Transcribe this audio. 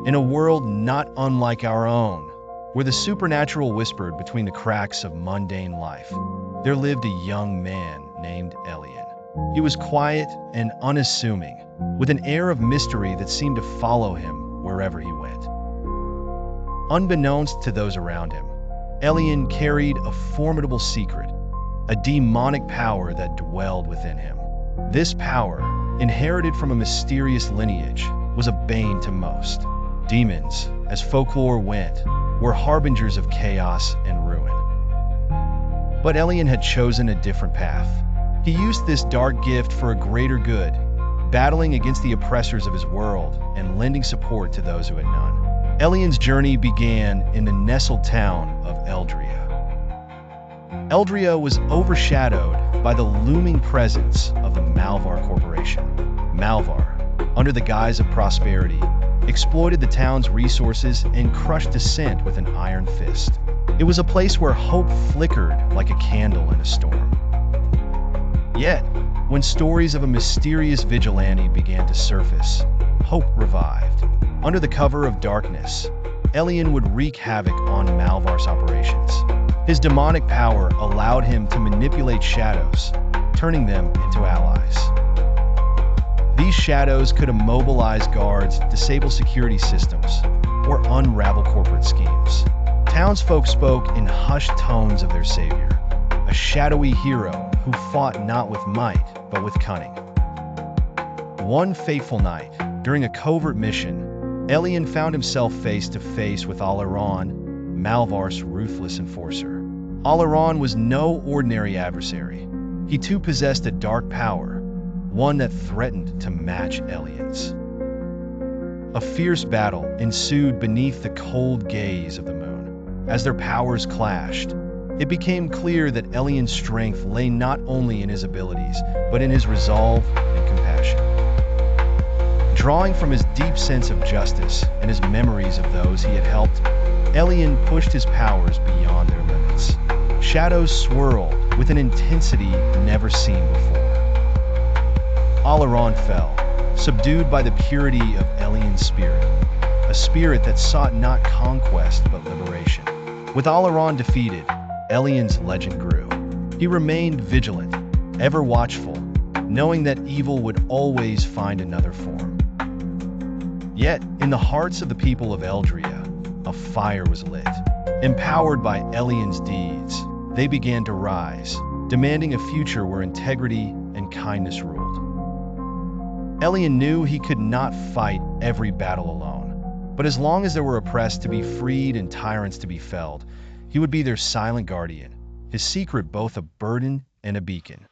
In a world not unlike our own, where the supernatural whispered between the cracks of mundane life, there lived a young man named Elian. He was quiet and unassuming, with an air of mystery that seemed to follow him wherever he went. Unbeknownst to those around him, Elian carried a formidable secret, a demonic power that dwelled within him. This power, inherited from a mysterious lineage, was a bane to most. Demons, as folklore went, were harbingers of chaos and ruin. But Elian had chosen a different path. He used this dark gift for a greater good, battling against the oppressors of his world and lending support to those who had none. Elian's journey began in the nestled town of Eldria. Eldria was overshadowed by the looming presence of the Malvar Corporation. Malvar, under the guise of prosperity, exploited the town's resources and crushed dissent with an iron fist. It was a place where hope flickered like a candle in a storm. Yet, when stories of a mysterious vigilante began to surface, hope revived. Under the cover of darkness, Elian would wreak havoc on Malvar's operations. His demonic power allowed him to manipulate shadows, turning them into allies. These shadows could immobilize guards, disable security systems, or unravel corporate schemes. Townsfolk spoke in hushed tones of their savior, a shadowy hero who fought not with might, but with cunning. One fateful night, during a covert mission, Elian found himself face to face with Elian, Malvar's ruthless enforcer. Elian was no ordinary adversary. He too possessed a dark power, one that threatened to match Elian's. A fierce battle ensued beneath the cold gaze of the moon. As their powers clashed, it became clear that Elian's strength lay not only in his abilities, but in his resolve and compassion. Drawing from his deep sense of justice and his memories of those he had helped, Elian pushed his powers beyond their limits. Shadows swirled with an intensity never seen before. Elian fell, subdued by the purity of Elian's spirit, a spirit that sought not conquest but liberation. With Elian defeated, Elian's legend grew. He remained vigilant, ever watchful, knowing that evil would always find another form. Yet, in the hearts of the people of Eldria, a fire was lit. Empowered by Elian's deeds, they began to rise, demanding a future where integrity and kindness ruled. Elian knew he could not fight every battle alone, but as long as there were oppressed to be freed and tyrants to be felled, he would be their silent guardian, his secret both a burden and a beacon.